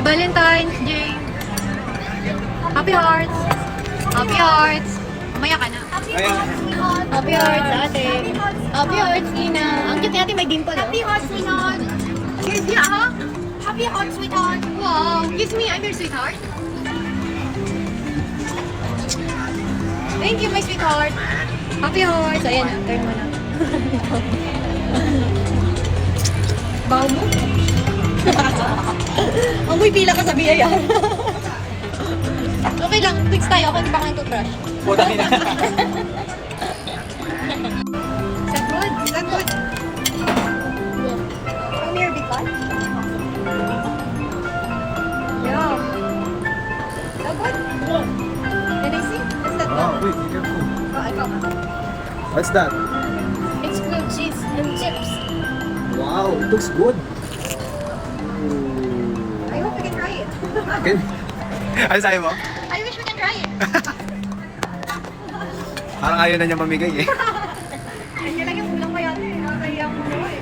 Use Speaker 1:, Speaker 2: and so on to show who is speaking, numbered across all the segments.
Speaker 1: Valentine's Day. Happy Hearts. Happy Hearts. Mamaya ka na. Happy Hearts, ate. Happy Hearts, Ina. Ang cute natin, may dimple, oh.
Speaker 2: Happy heart, sweetheart.
Speaker 1: Kiss niya, ha?
Speaker 2: Happy heart, sweetheart.
Speaker 1: Wow. Kiss me, I'm your sweetheart. Thank you, my sweetheart. Happy Hearts. Ayan na, turn mo na. Baho mo? Amoy pila ka sa BIR. Okay lang, fix tayo. Ako hindi pa kang toothbrush.
Speaker 3: Puta nila.
Speaker 1: Is that good? Is that good? Come here, big one. Yeah. Is that good? Can I see? Is that
Speaker 3: Oh,
Speaker 1: good?
Speaker 3: wait, be careful.
Speaker 1: Oh, I got one.
Speaker 3: What's that?
Speaker 2: It's blue cheese and chips.
Speaker 3: Wow, it looks good.
Speaker 1: I hope we can try it.
Speaker 3: Okay. Ano sabi mo?
Speaker 1: I wish we can try it.
Speaker 3: Parang ayaw na niya mamigay eh.
Speaker 1: Kanya lang yung ulang ko yan eh. Nakakaya mo eh.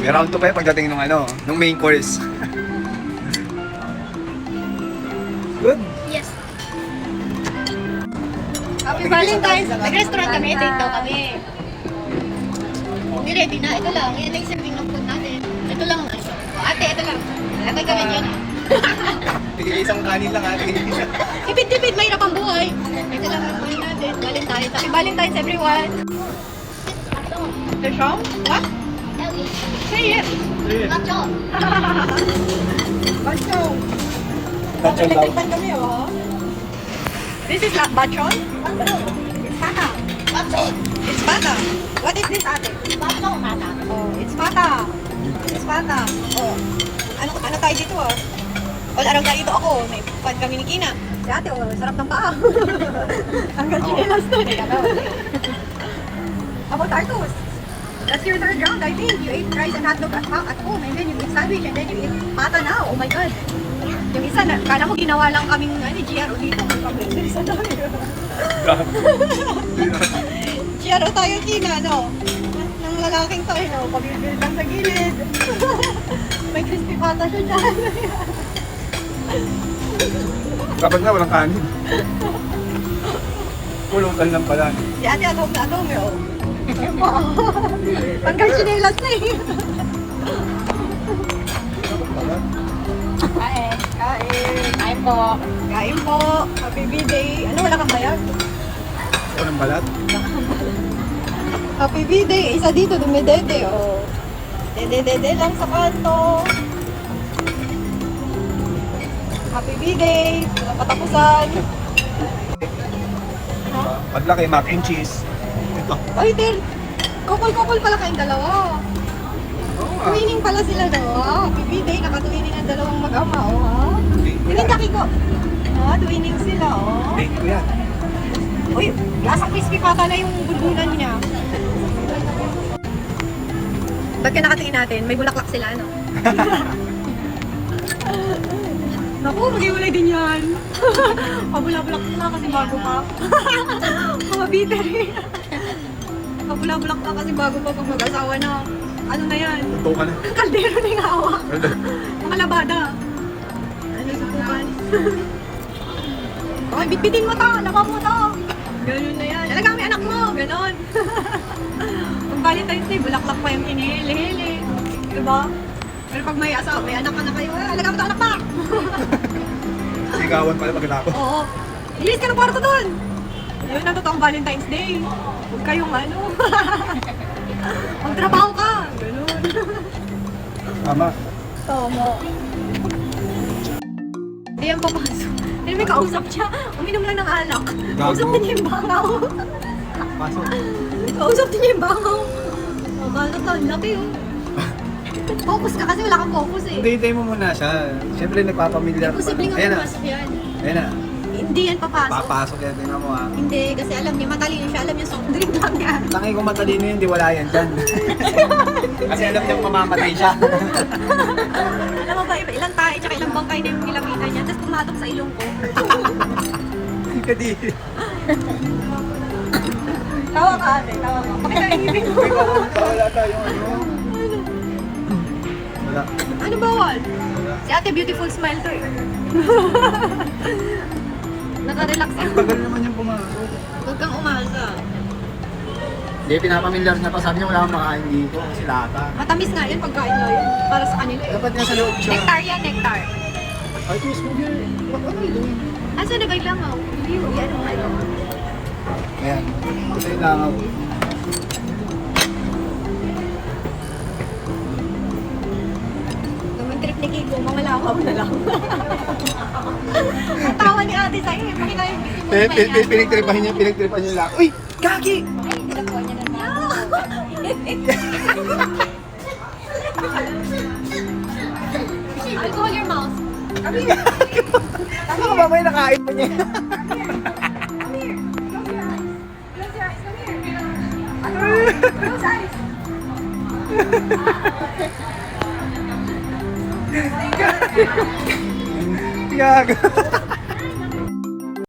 Speaker 3: May round 2 pa pagdating nung nung main course. Good.
Speaker 2: Yes.
Speaker 1: Happy Valentine's! Nag-restaurant kami, date daw kami. Hindi ready na, ito lang. Yan ang serving ng food natin. Ito lang ang ano. O, ate, ito lang. Lagay ka rin yun.
Speaker 3: Bigay isang kanin lang ate.
Speaker 1: Tipid-tipid, mahirap ang buhay. Ito lang ang buhay natin. Valentine's. Happy Valentine's, everyone! The show? What?
Speaker 2: Ellie.
Speaker 1: Say it!
Speaker 2: Not John.
Speaker 1: Bachon!
Speaker 3: Bachon daw.
Speaker 1: Tikman kami, oh. This is not bachon? It's pata.
Speaker 2: Bachon.
Speaker 1: It's pata. What is this, ate?
Speaker 2: Bachon, Nana.
Speaker 1: Oh, it's pata. It's pata. Oh. Ano tayo dito, ah? All around tayo dito ako. May pan kami ni Kina. Si ate, oh, sarap ng paa. Hanggang chinelas na eh. How about Artus? That's your third round, I think. You ate rice and hotdog at home, and then you eat sandwich, and then you eat pata now. Oh my God. Yung isa, kala mo ginawa lang kaming GRO dito. Isa tayo. GRO tayo, Kina, no? Ng lalaking to, no? Pabibil lang sa gilid. May crispy pata siya dyan.
Speaker 3: Dapat nga walang kanin. Pulutan lang pala.
Speaker 1: Si ate atong na atong, yo. Pagkang chinelas na eh.
Speaker 2: Kain.
Speaker 1: Kain.
Speaker 2: Kain po.
Speaker 1: Kain po. Happy B-Day. Ano, wala kang bayad?
Speaker 3: Walang balat.
Speaker 1: Happy B-Day. Isa dito, dumidede, oh. Dede lang sa kanto. Happy B-Day. Walang katapusan.
Speaker 3: Paglaki, mac and cheese. Ito.
Speaker 1: Oy, Tel. Couple pala kayong dalawa.
Speaker 3: Oo nga.
Speaker 1: Twinning pala sila, no? Happy B-Day. Nakatwinning ang dalawang mag-ama, oh, ha? Tinindaki ko. Ah, twinning sila, oh.
Speaker 3: Date ko yan.
Speaker 1: Uy, nasa crispy pata na yung bulbulan niya. Ba't ka nakatingin natin? May bulaklak sila, no? Naku, mag-iwalay din yan. Pabulabulak na kasi bago pa. Mga bitter eh. Pabulabulak na kasi bago pa pag mag-asawa na. Ano na yan?
Speaker 3: Ito ka na.
Speaker 1: Kaldero na yung hawak. Mga labada. Ano subukan? Okay, bitbitin mo to. Laba mo to. Ganun na yan. Alaga may anak mo. Ganon. Pag Valentine's Day, bulaklak pa yung hinihili-hili. Diba? Pero pag may asawa, may anak ka na kayo. Alaga mo to, anak pa.
Speaker 3: Sigawan pala pagkatapos.
Speaker 1: Oo. Ilis ka ng kwarto doon. Yun ang totoong Valentine's Day. Huwag kayong ano. Magtrabaho ka. Ganun.
Speaker 3: Tama.
Speaker 1: Tama. Hindi yan papasok. Hindi may kausap siya. Uminom lang ng alak. Kausap din niya yung bangaw.
Speaker 3: Pasok.
Speaker 1: Kausap din niya yung bangaw. Oh, balot na. Laki oh. Focus ka kasi wala kang focus eh.
Speaker 3: Hintay mo muna siya. Siyempre nagpapamilyar pa.
Speaker 1: Posible nga
Speaker 3: Ayan na.
Speaker 1: pumasok yan.
Speaker 3: Ayan na.
Speaker 1: Hindi yan papasok.
Speaker 3: Papasok yan. Tingnan mo ha.
Speaker 1: Hindi, kasi alam niya, matalino siya. Alam niya, soft drink lang yan.
Speaker 3: Tangi kung matalino yun, di wala yan dyan. Kasi alam niyang mamamatay siya.
Speaker 1: Alam mo ba, ilang tayo, tsaka ilang bangkay na yung nilapitan niya. Tapos pumatok sa ilong ko.
Speaker 3: Kadi.
Speaker 1: Tawa ka ate, tawa ka. Pakita yung ibig mo.
Speaker 3: Wala tayong ano. Wala Wala.
Speaker 1: Ano bawal? Si ate beautiful smile to eh. Naka-relax ako.
Speaker 3: Tagal naman yung pumasok.
Speaker 1: Huwag kang umasa.
Speaker 3: Hindi, pinapamilyar niya pa. Sabi niya wala akong makain dito kasi lata.
Speaker 1: Matamis nga yun, pagkain nga yun. Para sa kanila eh.
Speaker 3: Dapat nasa loob siya.
Speaker 1: Nectar yan, nectar.
Speaker 3: Ay, twist mo here. What are you doing?
Speaker 1: Asa na ba yung langaw? Yan ang ano.
Speaker 3: Ayan. Ito yung langaw.
Speaker 1: Naman trip ni Kiko, mga langaw na lang. Ang tawa ni ate sa'yo eh. Pakita yung beautiful smile niya.
Speaker 3: Pinagtripahin niya lang. Uy! Kaki!
Speaker 2: Ay, nilagyan niya ng
Speaker 1: Alcohol your mouth.
Speaker 3: Tama ka ba may nakain pa niya?
Speaker 1: Come here. Close your eyes. Close your eyes. Come here. Close eyes.
Speaker 3: Gago.